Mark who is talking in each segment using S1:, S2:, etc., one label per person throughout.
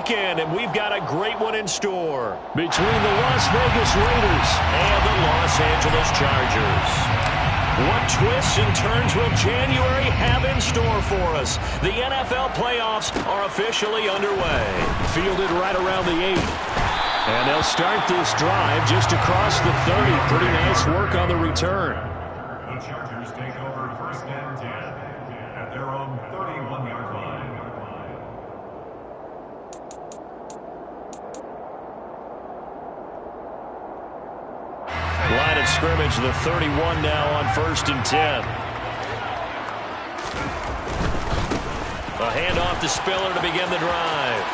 S1: weekend, and we've got a great one in store between the Las Vegas Raiders and the Los Angeles Chargers. What twists and turns will January have in store for us? The NFL playoffs are officially underway. Fielded right around the 8. And they'll start this drive just across the 30. Pretty nice work on the return.
S2: The Chargers take over first and 10 at their own 31-yard line.
S1: Line of scrimmage, the 31 now on first and 10. A handoff to Spiller to begin the drive.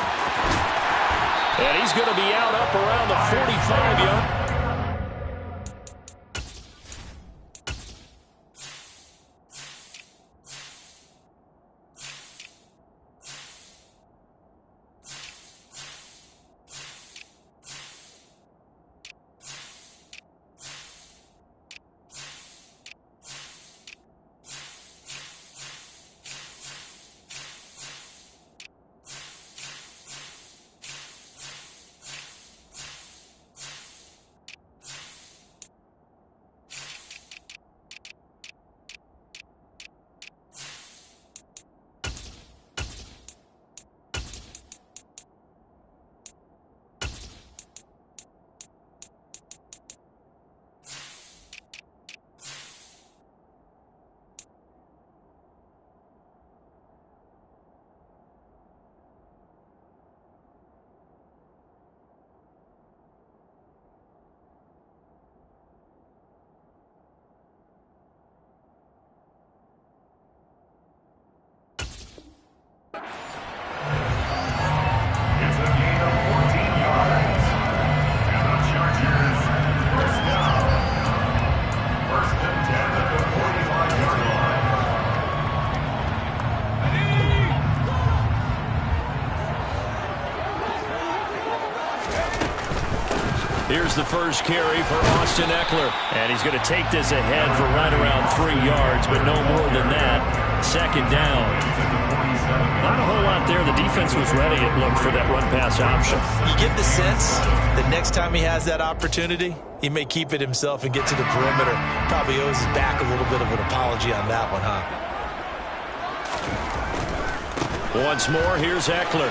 S1: And he's going to be out up around the 45-yard. Here's the first carry for Austin Ekeler. And he's going to take this ahead for right around 3 yards, but no more than that. Second down. Not a whole lot there. The defense was ready, it looked, for that run-pass option.
S3: You get the sense that next time he has that opportunity, he may keep it himself and get to the perimeter. Probably owes his back a little bit of an apology on that one, huh?
S1: Once more, here's Ekeler.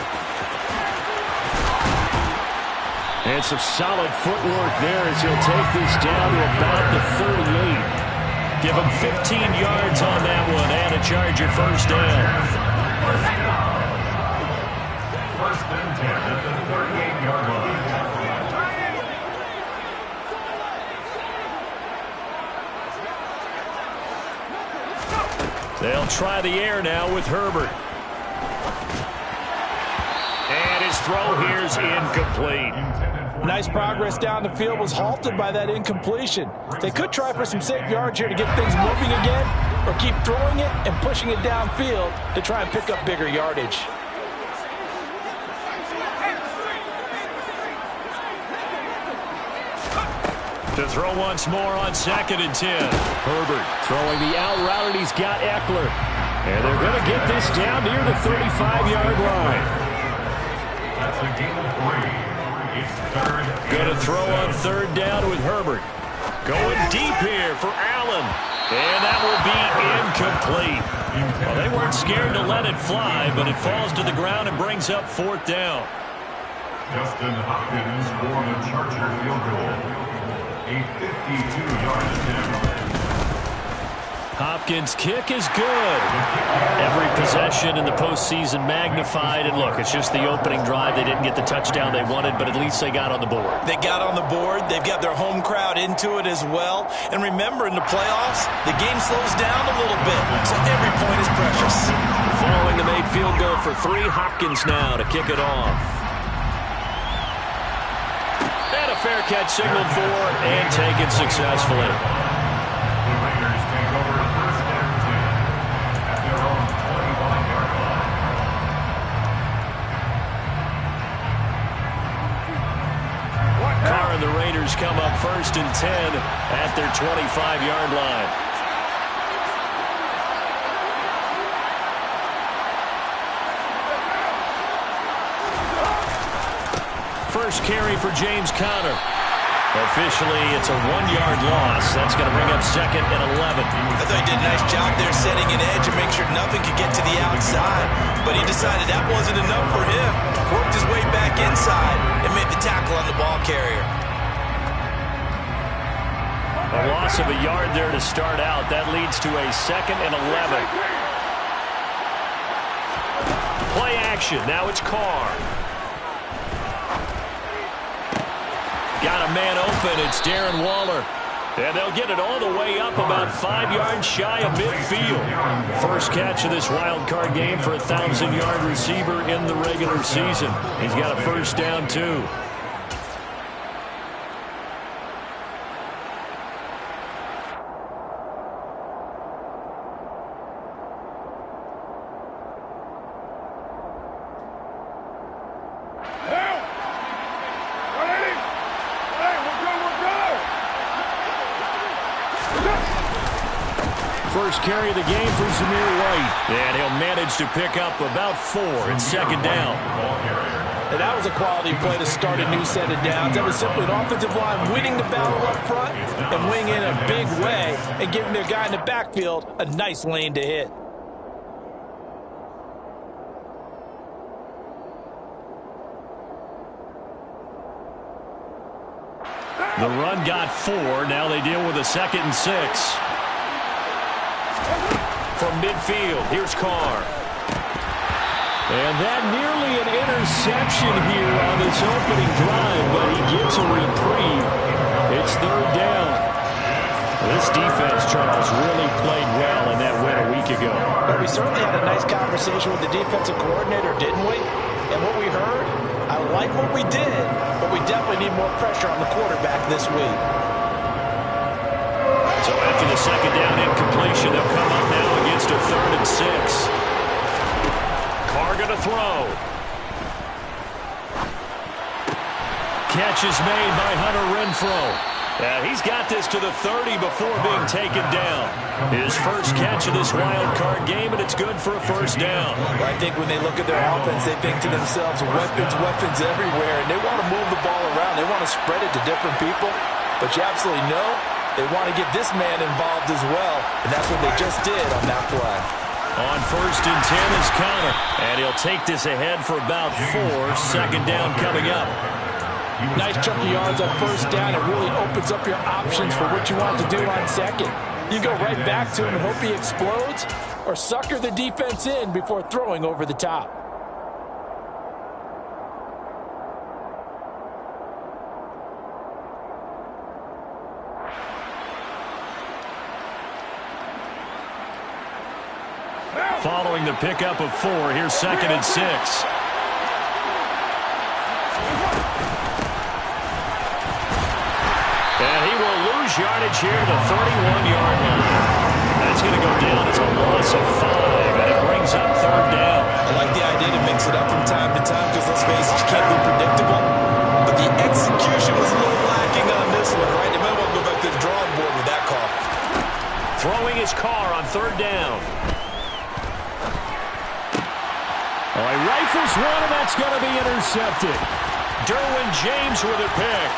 S1: And some solid footwork there as he'll take this down to about the 38. Give him 15 yards on that one and a Charger first down.
S2: First and 10 at the 38-yard line.
S1: They'll try the air now with Herbert. And his throw here's incomplete.
S3: Nice progress down the field, was halted by that incompletion. They could try for some safe yards here to get things moving again, or keep throwing it and pushing it downfield to try and pick up bigger yardage.
S1: To throw once more on second and 10. Herbert throwing the out route, and he's got Ekeler. And they're going to get this down near the 35-yard line.
S2: That's a gain of 3.
S1: Going to throw on third down with Herbert. Going deep here for Allen. And that will be incomplete. Well, they weren't scared to let it fly, but it falls to the ground and brings up fourth down.
S2: Justin Hopkins for the Charger field goal. A 52-yard attempt.
S1: Hopkins' kick is good. Every possession in the postseason magnified. And look, it's just the opening drive. They didn't get the touchdown they wanted, but at least they got on the board.
S3: They got on the board. They've got their home crowd into it as well. And remember, in the playoffs, the game slows down a little bit, so every point is precious.
S1: Following the made field goal for 3, Hopkins now to kick it off. And a fair catch signaled for and taken successfully. The Raiders come up first and 10 at their 25-yard line. First carry for James Conner. Officially, it's a 1-yard loss. That's going to bring up 2nd and 11.
S4: I thought he did a nice job there setting an edge and make sure nothing could get to the outside. But he decided that wasn't enough for him. Worked his way back inside and made the tackle on the ball carrier.
S1: A loss of a yard there to start out. That leads to a 2nd and 11. Play action. Now it's Carr. Got a man open. It's Darren Waller. And they'll get it all the way up about 5 yards shy of midfield. First catch of this wild card game for a 1,000-yard receiver in the regular season. He's got a first down, too. First carry of the game for Zamir White. And he'll manage to pick up about 4 and 2nd down.
S3: And that was a quality play to start a new set of downs. That was simply an offensive line winning the battle up front and winning in a big way and giving their guy in the backfield a nice lane to hit.
S1: The run got 4. Now they deal with a 2nd and 6. From midfield, here's Carr. And that nearly an interception here on this opening drive, but he gets a reprieve. It's 3rd down. This defense, Charles, really played well in that win a week ago.
S3: But we certainly had a nice conversation with the defensive coordinator, didn't we? And what we heard, I like what we did, but we definitely need more pressure on the quarterback this week.
S1: So after the 2nd down incompletion, they'll come up now against a 3rd and 6. Carr going to throw. Catch is made by Hunter Renfrow. He's got this to the 30 before being taken down. His first catch of this wild card game, and it's good for a first down.
S3: Well, I think when they look at their offense, they think to themselves, weapons everywhere, and they want to move the ball around. They want to spread it to different people, but you absolutely know they want to get this man involved as well, and that's what they just did on that play.
S1: On 1st and 10 is Conner, and he'll take this ahead for about 4. 2nd down coming up.
S3: Nice chunk of yards on 1st down. It really opens up your options for what you want to do on 2nd. You go right back to him and hope he explodes, or sucker the defense in before throwing over the top.
S1: Following the pickup of 4, here's 2nd and 6. And he will lose yardage here to the 31-yard line. That's going to go down as a loss of 5, and it brings up 3rd down.
S4: I like the idea to mix it up from time to time because, let's face it, you can't be predictable. But the execution was a little lacking on this one, right? They might want to go back to the drawing board with that call.
S1: Throwing his Carr on 3rd down. Oh, he rifles one, and that's going to be intercepted. Derwin James with a pick.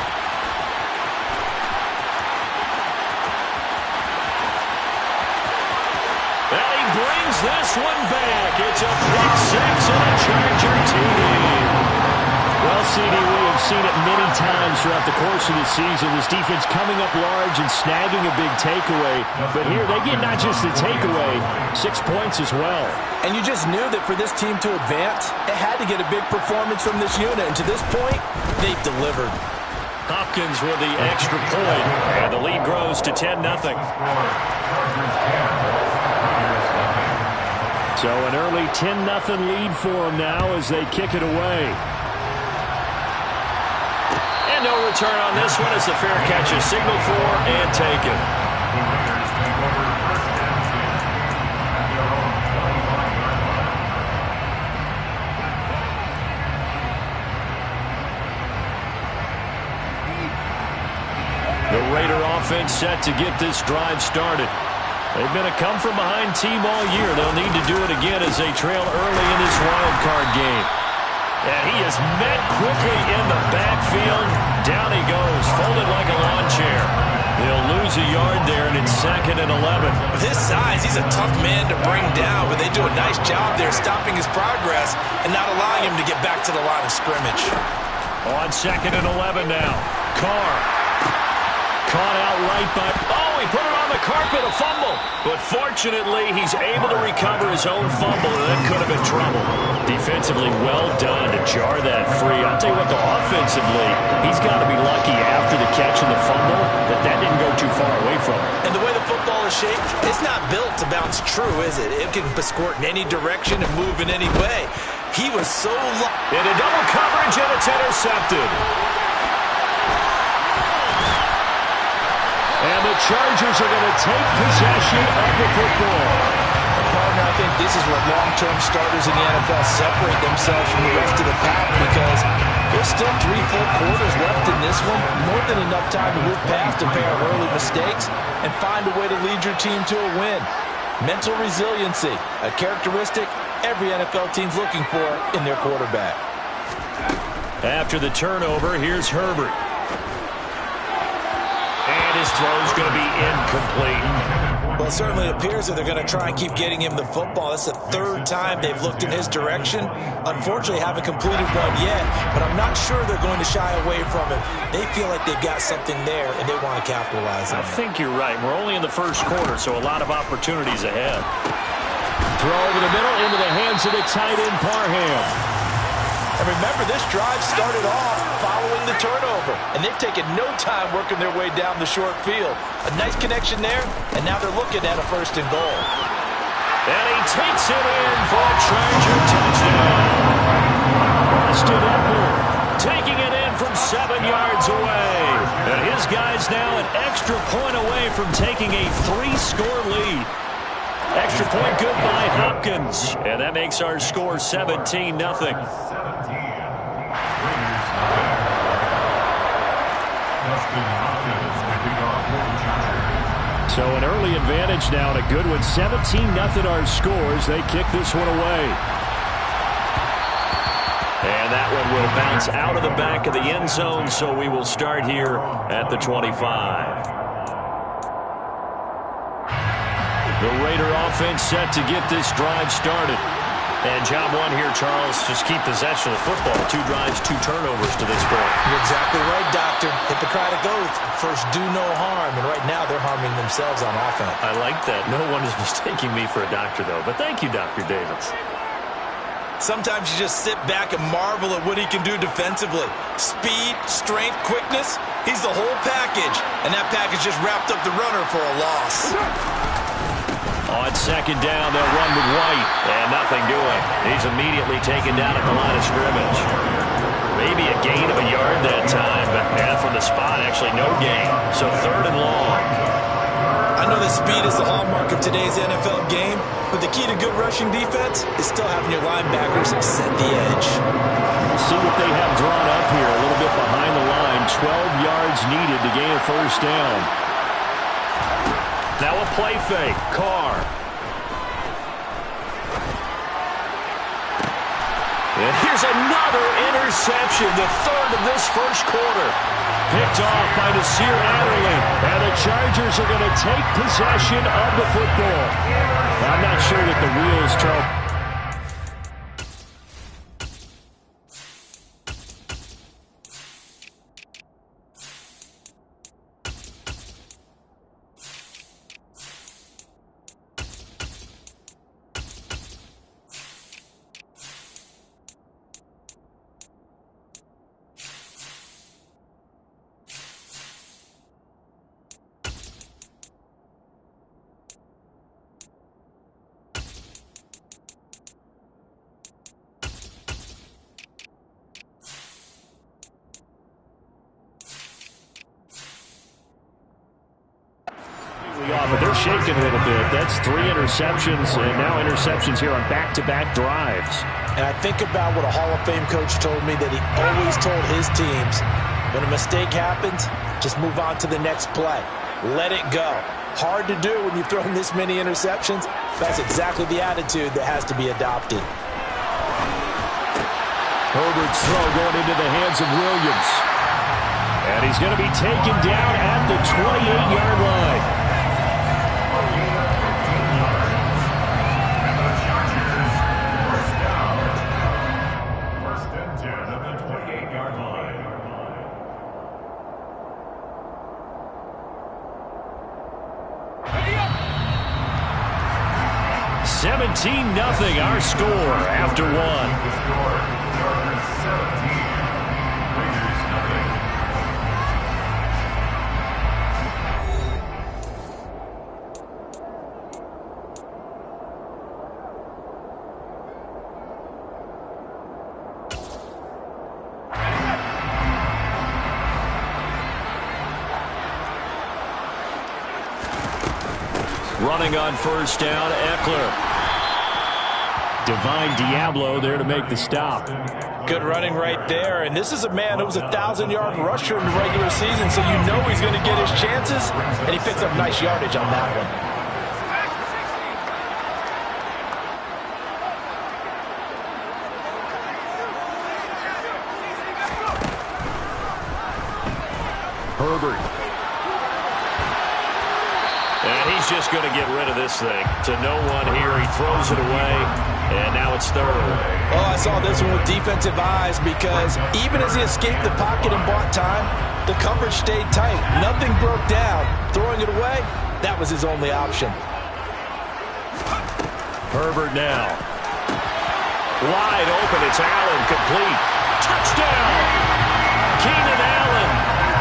S1: And he brings this one back. It's a pick 6 and a Charger TD. Well, CD, we have seen it many times throughout the course of the season. This defense coming up large and snagging a big takeaway. But here, they get not just the takeaway, 6 points as well.
S3: And you just knew that for this team to advance, it had to get a big performance from this unit. And to this point, they've delivered.
S1: Hopkins with the extra point. And the lead grows to 10-0. So an early 10-0 lead for them now as they kick it away. And no return on this one as the fair catch is signaled for and taken. The Raider offense set to get this drive started. They've been a come-from-behind team all year. They'll need to do it again as they trail early in this wild card game. And he is met quickly in the backfield. Down he goes, folded like a lawn chair. They'll lose a yard there, and it's 2nd and 11.
S4: With his size, he's a tough man to bring down, but they do a nice job there stopping his progress and not allowing him to get back to the line of scrimmage.
S1: On 2nd and 11 now. Carr. Caught out right by... Oh, he put it on the carpet, a fumble. But fortunately, he's able to recover his own fumble, and that could have been trouble. Defensively, well done to jar that free. I'll tell you what, though, offensively, he's got to be lucky after the catch and the fumble that didn't go too far away from him.
S4: And the way the football is shaped, it's not built to bounce true, is it? It can squirt in any direction and move in any way. He was so lucky.
S1: Into double coverage, and it's intercepted. And the Chargers are going to take possession of the football.
S3: Partner, I think this is where long-term starters in the NFL separate themselves from the rest of the pack, because there's still 3 full quarters left in this one. More than enough time to move past a pair of early mistakes and find a way to lead your team to a win. Mental resiliency, a characteristic every NFL team's looking for in their quarterback.
S1: After the turnover, here's Herbert. And his throw's going to be incomplete.
S4: Well, it certainly appears that they're going to try and keep getting him the football. That's the 3rd time they've looked in his direction. Unfortunately, haven't completed one yet, but I'm not sure they're going to shy away from him. They feel like they've got something there, and they want to capitalize on it.
S1: I think you're right. We're only in the 1st quarter, so a lot of opportunities ahead. Throw over the middle into the hands of the tight end, Parham.
S3: And remember, this drive started off following the turnover, and they've taken no time working their way down the short field. A nice connection there, and now they're looking at a 1st and goal.
S1: And he takes it in for a Charger touchdown. Austin Eckler taking it in from 7 yards away. And his guy's now an extra point away from taking a 3-score lead. Extra point good by Hopkins. And that makes our score 17-0. So an early advantage now and a good one. 17-0 our scores. They kick this one away. And that one will bounce out of the back of the end zone, so we will start here at the 25. The Raider offense set to get this drive started. And job 1 here, Charles, just keep possession of the football. 2 drives, 2 turnovers to this point.
S4: You're exactly right, Doctor. Hippocratic oath. First, do no harm. And right now, they're harming themselves on offense.
S1: I like that. No one is mistaking me for a doctor, though. But thank you, Dr. Davis.
S4: Sometimes you just sit back and marvel at what he can do defensively. Speed, strength, quickness. He's the whole package. And that package just wrapped up the runner for a loss.
S1: On 2nd down, they'll run with White. And nothing doing. He's immediately taken down at the line of scrimmage. Maybe a gain of a yard that time, but from the spot, actually no gain. So 3rd and long.
S4: I know that speed is the hallmark of today's NFL game, but the key to good rushing defense is still having your linebackers set the edge.
S1: See what they have drawn up here. A little bit behind the line. 12 yards needed to gain a 1st down. Now a play fake. Carr. And here's another interception, the 3rd of this 1st quarter. Picked off by Nasir Adderley. And the Chargers are going to take possession of the football. I'm not sure that the wheels turn. But they're shaking a little bit. That's 3 interceptions, and now interceptions here on back-to-back drives.
S3: And I think about what a Hall of Fame coach told me that he always told his teams, when a mistake happens, just move on to the next play. Let it go. Hard to do when you've thrown this many interceptions. That's exactly the attitude that has to be adopted.
S1: Herbert's throw going into the hands of Williams. And he's going to be taken down at the 28-yard line.
S2: First and 10 at the 28-yard line.
S1: 17-0 our score after one.
S2: The score, Chargers 17, Raiders nothing.
S1: Running on first down, Eckler. Divine Diablo there to make the stop.
S3: Good running right there. And this is a man who was a 1,000-yard rusher in the regular season, so you know he's going to get his chances. And he picks up nice yardage on that one.
S1: Herbert. And he's just going to get rid of this thing. To no one here. He throws it away. And now it's third.
S3: Oh, I saw this one with defensive eyes because even as he escaped the pocket and bought time, the coverage stayed tight. Nothing broke down. Throwing it away, that was his only option.
S1: Herbert now. Wide open. It's Allen complete. Touchdown. Keenan Allen.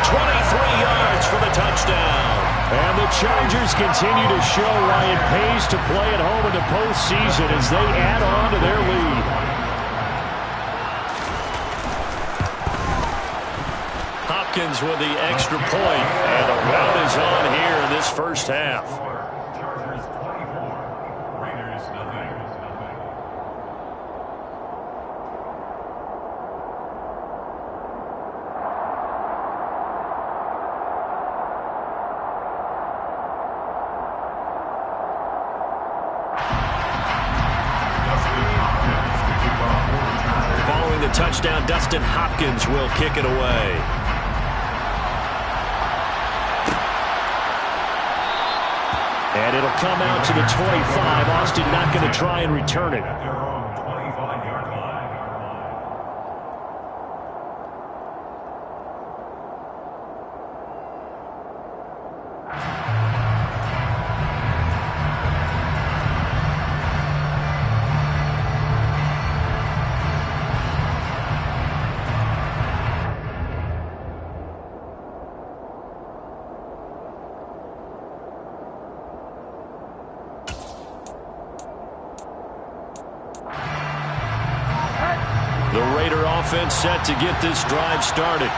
S1: 23 yards for the touchdown. And the Chargers continue to show why it pays to play at home in the postseason as they add on to their lead. Hopkins with the extra point, and the rout is on here in this first half.
S2: Chargers 24, Raiders nothing.
S1: Following the touchdown, Dustin Hopkins will kick it away. And it'll come out to the 25. Austin not going to try and return it.
S2: At their own 25-yard line.
S1: The Raider offense set to get this drive started.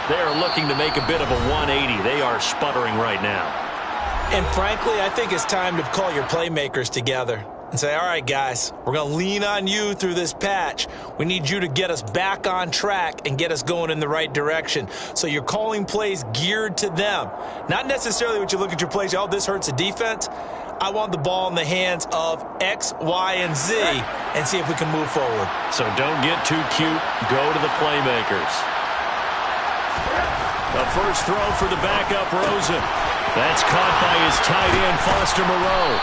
S1: They are looking to make a bit of a 180. They are sputtering right now.
S4: And frankly, I think it's time to call your playmakers together and say, all right, guys, we're going to lean on you through this patch. We need you to get us back on track and get us going in the right direction. So you're calling plays geared to them. Not necessarily what you look at your plays, oh, this hurts the defense. I want the ball in the hands of X, Y, and Z and see if we can move forward.
S1: So don't get too cute. Go to the playmakers. The first throw for the backup, Rosen. That's caught by his tight end, Foster Moreau.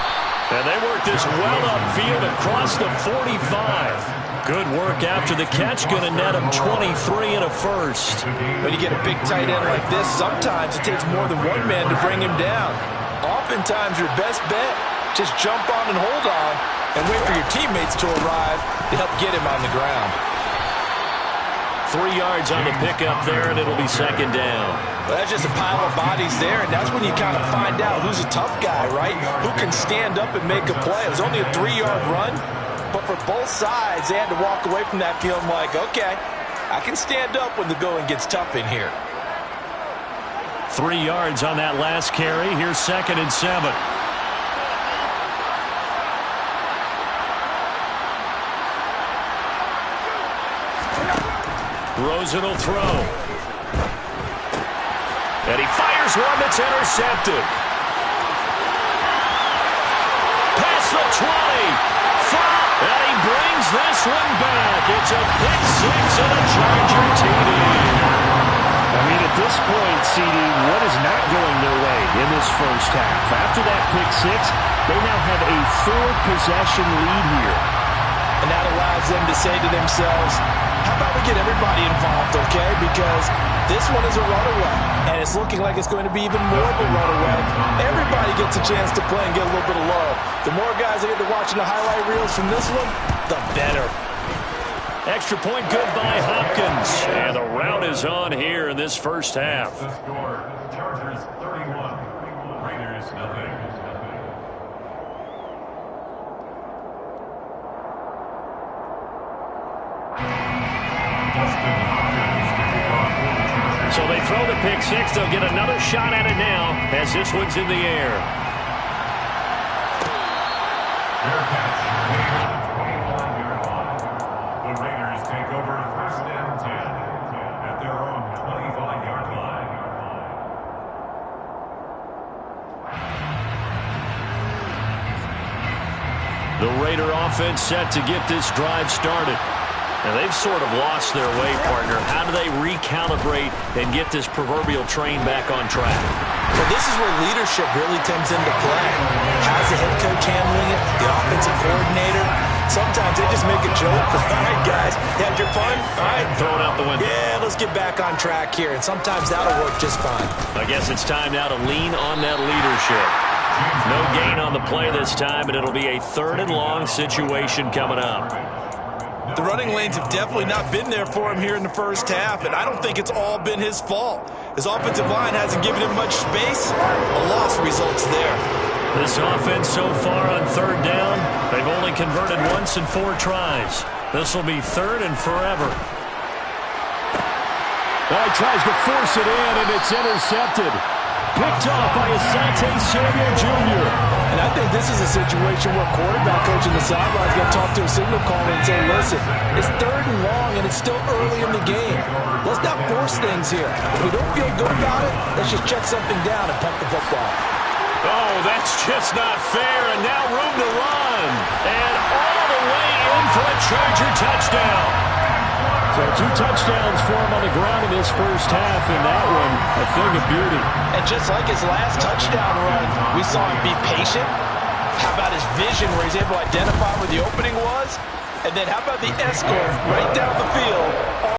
S1: And they work this well upfield across the 45. Good work after the catch. Going to net him 23 and a first.
S3: When you get a big tight end like this, sometimes it takes more than one man to bring him down. Oftentimes, your best bet, just jump on and hold on and wait for your teammates to arrive to help get him on the ground.
S1: 3 yards on the pickup there, and it'll be second down.
S3: Well, that's just a pile of bodies there, and that's when you kind of find out who's a tough guy, right? Who can stand up and make a play. It was only a 3-yard run, but for both sides, they had to walk away from that feeling like, okay, I can stand up when the going gets tough in here.
S1: 3 yards on that last carry. Here's 2nd and 7. Rosen will throw. And he fires one that's intercepted. Past the 20. And he brings this one back. It's a pick six and a Charger TD.
S5: I mean, at this point, CD, what is not going their way in this first half? After that pick six, they now have a 4-possession lead here.
S3: And that allows them to say to themselves, how about we get everybody involved, okay? Because this one is a runaway, and it's looking like it's going to be even more of a runaway. Everybody gets a chance to play and get a little bit of love. The more guys that get to watching the highlight reels from this one, the better.
S1: Extra point good by Hopkins. And the rout is on here in this first half.
S2: The score, Chargers 31, Raiders nothing.
S1: So they throw the pick six. They'll get another shot at it now as this one's in the air.
S2: Fair catch made at the 24-yard line. The Raiders take over first and 10 at their own 25-yard line.
S1: The Raider offense set to get this drive started. And they've sort of lost their way, partner. How do they recalibrate and get this proverbial train back on track?
S4: Well, this is where leadership really comes into play. How's the head coach handling it? The offensive coordinator? Sometimes they just make a joke. All right, guys, you had your fun? All right.
S1: Throw it out the window.
S4: Yeah, let's get back on track here. And sometimes that'll work just fine.
S1: I guess it's time now to lean on that leadership. No gain on the play this time, and it'll be a 3rd and long situation coming up.
S3: The running lanes have definitely not been there for him here in the first half, and I don't think it's all been his fault. His offensive line hasn't given him much space. A loss results there.
S1: This offense so far on 3rd down, they've only converted once in 4 tries. This will be 3rd and forever.
S5: Well, he tries to force it in, and it's intercepted. Picked off by Asante Samuel Jr.
S3: And I think this is a situation where quarterback coach in the sideline is going to talk to a signal caller and say, listen, it's 3rd and long, and it's still early in the game. Let's not force things here. If we don't feel good about it, let's just check something down and punt the football.
S1: Oh, that's just not fair, and now room to run. And all the way in for a Charger touchdown.
S5: So 2 touchdowns for him on the ground in this first half, and that one a thing of beauty.
S3: And just like his last touchdown run, we saw him be patient. How about his vision where he's able to identify where the opening was? And then how about the escort right down the field?